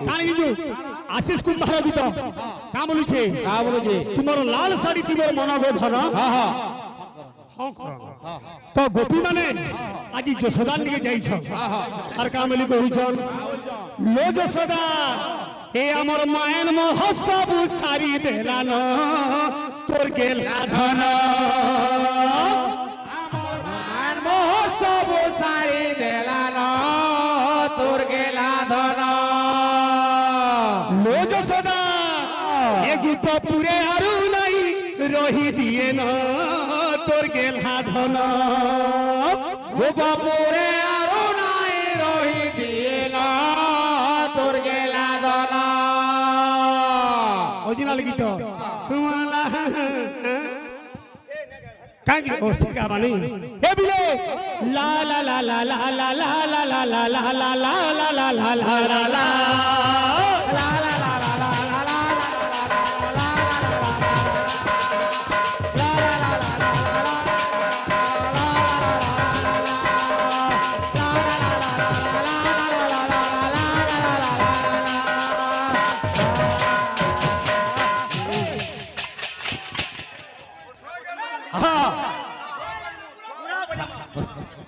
কানি কিন্তু আশিস কুমার গীত কা বলুছে তোমার লাল শাড়ি তোমার মন গোধন তো গোপী মানে আজি যশোদা নিকে যাইছ আর কা বলি কইছন লো যশোদা এ আমার মায়ের মহোৎসব সারি দেলান তোর গেলা ধন আমার মায়ের মহোৎসব সারি দেলান তোর গেলা ধন লো যশোদা এ গোপপুরে আরু নাই রহি দিয়ে না তোর গেলা ধন গোপপুরে আরো নাই রহি দিয়ে না তোর গেলা ধন অরিজিনাল গীত তোমালা কাকি ও সিকা বানি এ বিলে লা লা লা লা লা লা লা লা লা লা লা লা লা লা লা লা লা লা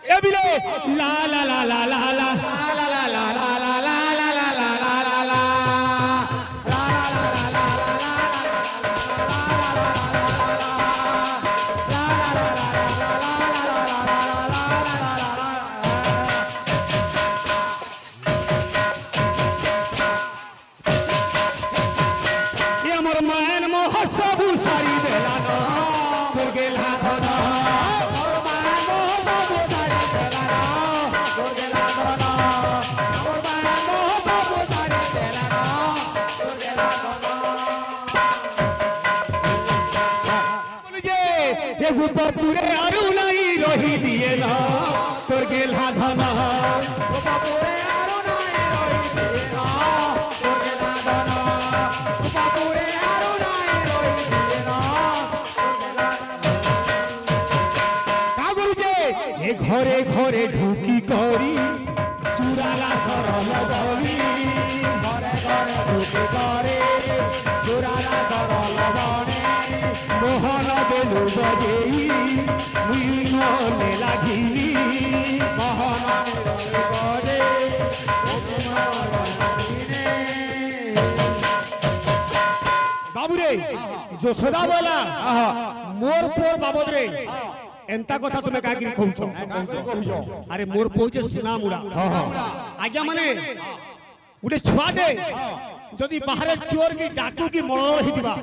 এ বিলে লা লা লা লা লা লা লা লা লা লা লা লা লা লা লা লা লা লা এ আমার মায়ের মহোৎসব সারি দেলা তোর গেলা ধন গোপপুরে আরু নাই রহি দিয়ে না তোর গেলা ধন কা বলছে এ ঘরে ঘরে ঢুকি করি চুরালা সরল বলি ঘরে ঘরে ঢুকি করে চুরালা সরল বনে মোহন বেলু বজেই মুই মনে লাগিলি মোহন বেলু বজে বাবুরে যশোদা বলা মোর পোর বাবদ রে এন্তা কথা তুমি কাকি কହୁଛ আরে মোর পৌঁছে সুনা মুড়া আজ্ঞা মানে গোটে ছুয়াটে যদি বাহারে চোর কি ডাকু কি মরল হিবা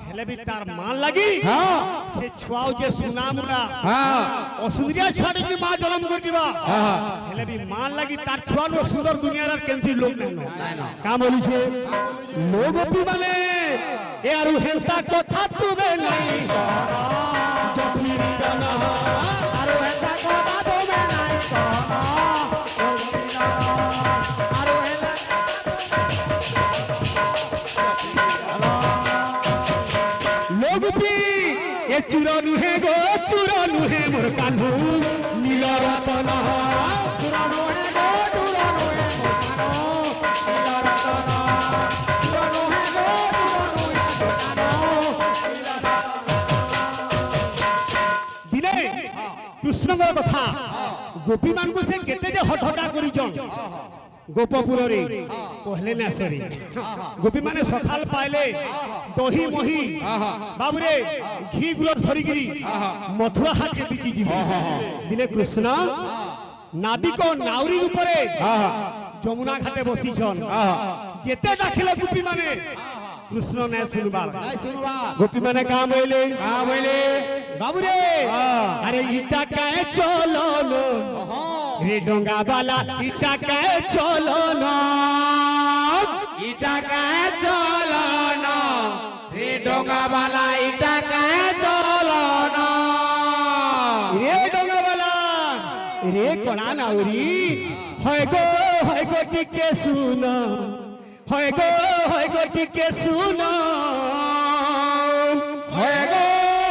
হেলে বি তার মান লাগি সে ছুয়া যে সুনা মুড়া অসুন্দরিয়া ছুয়াটে যদি মা জন্ম করে দিবা হেলে বি মান লাগি তার ছুয়া নো সুন্দর দুনিয়ার আর কেনসি লোক নাই কা বলিছে লোগপি মানে এ আর হেলতা কথা তুমি নাই জফিরি জানা আর হেতা কথা তুমি নাই আর হেলা লোগপি এ চুর নুহে গো চুর নুহে মোর কানু নীল রতন চুরা নোহে গো চুরা নোহে মোকানো নীল রতন চুরা নোহে গো চুরা নোহে মোকানো দিনে কৃষ্ণଙ୍କର কথা গোপী ମାନଙ୍କୁ ସେ କେତେ ଯେ ହଠଟା କରିଛନ୍ ଗୋପପୁରରେ କହିଲେ ନା ସରି ଗୋପୀ ମାନେ ସକାଳ ପାଇଲେ ଦହି ମହି ବାବୁରେ ଘି ଗୁରସ ଧରିକିରି ମଥୁରା ହାଟରେ ବିକି ଯିବେ ଦିନେ କୃଷ୍ଣ ନାବିକ ନାଉରୀ ଉପରେ ଯମୁନା ଘାটে ବସିଛନ୍ ଯେତେ ଡାକିଲେ ଗୋପୀ ମାନେ কৃষ্ণ নে শুনবার গোপী মানে কা বইলে বাবুরে আরে ইটা কায়ে চলো রে ডঙ্গা বালা ইটা কায়ে চলো ইটা কায়ে চলো না রে ডোঙ্গা বালা ইটা কায়ে চলো না রে ডঙ্গা বালা রে কোনা নাউরি হয় গো টিকে শুনো হয় গো টিকে শুনো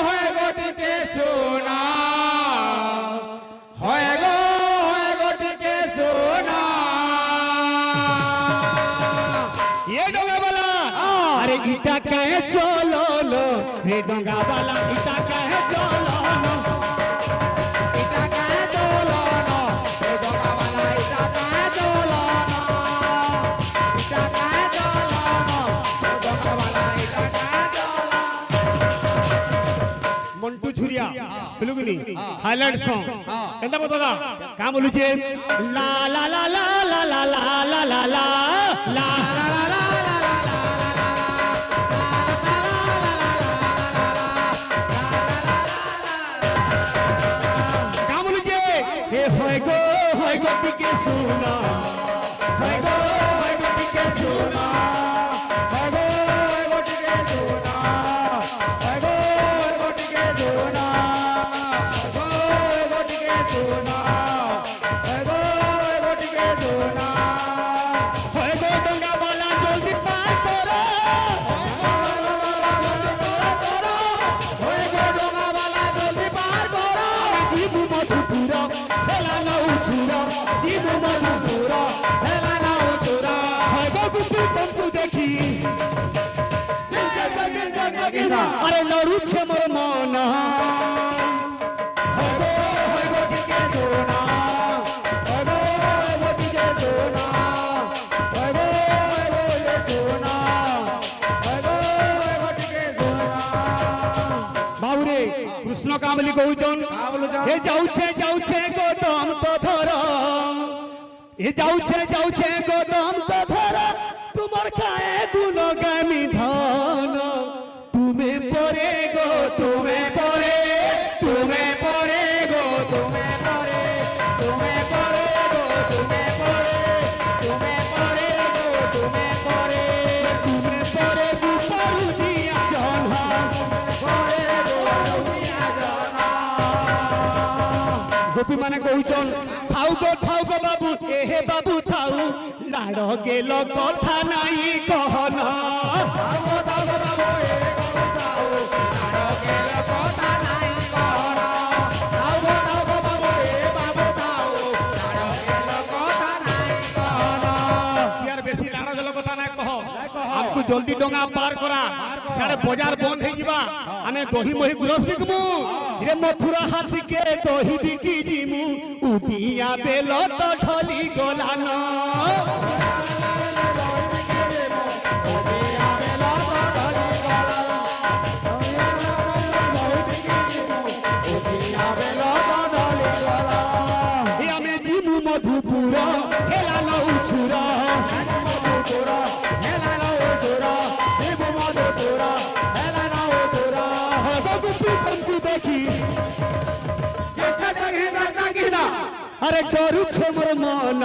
হয় গো টিকে শোনা হয় গো টিকে শোনা এ ডঙ্গাওয়ালা আরে ইটা কাহে চলো রে ডঙ্গাওয়ালা ইটা কাহে চলো ইটা কাহে চলো রে ডঙ্গাওয়ালা ইটা কাহে চলো ইটা কাহে চলো রে ডঙ্গাওয়ালা ইটা কাহে চলো মন্টু ঝুরিয়া বিলুগুনি হাইলাইট সং কেনতা বতদা কা বলুছে লা লা লা লা লা লা লা লা লা লা লা কা বলুছে হে হয় গো টিকে শোনা হয় গো টিকে শোনা হয় গো টিকে শোনা হয় গো টিকে শোনা হয় গো টিকে শোনা হয় গো টিকে শোনা হয় গো ডঙ্গাওয়ালা জলদি পার করো হয় গো ডঙ্গাওয়ালা জলদি পার করো জীবু মধুপুর হেলা নৌ ছুর জীবু মধুপুর হেলা নাও চোরা হয় গো গুপি তন্তু দেখি আরে নড়ুছে মোর মন হয় গো টিকে শোনা হয় গো টিকে শোনা হয় গো শোনা হয় গো টিকে শোনা বাউরে কৃষ্ণ কামলি কହୁଛন হে যাউছে গোদম তো ধর এ যাউছে গোদম তো ধর তোমার কায়ে গুণ গামি ধন তুমি পরে গো তুমি পরে তুমি পরে গো তুমি পরে তুমি পরে গো তুমি পরে তুমি পরে গো তুমি পরে তুমি পরে গুপারু দিয়া জহা পরে গো রুমিয়া জানা গোপী মানে কହୁছন থাউ গো বাবু এহে বাবু থাউ লাড় গেল কথা নাই কহন দাও দাও বাবু এ দাও আরো গেল কথা নাই কহন দাও বাবু এ বাবু দাও আরো গেল কথা নাই কহন ইয়ার বেশি লাড় গেল কথা নাই কহ আমকু জলদি ডঙ্গা পার করা সাড়ে বজার বন্ধ হয়ে যাবা আমি দহি মহি গুরস বিকমু রে মথুরা হাতিকে দহি বিকি জিমু উদিয়া বেল তো ঢলি গলান এ আমি জিমু মধুপুর হেলা নৌ ছুর দেখি আরে করুছে মোর মন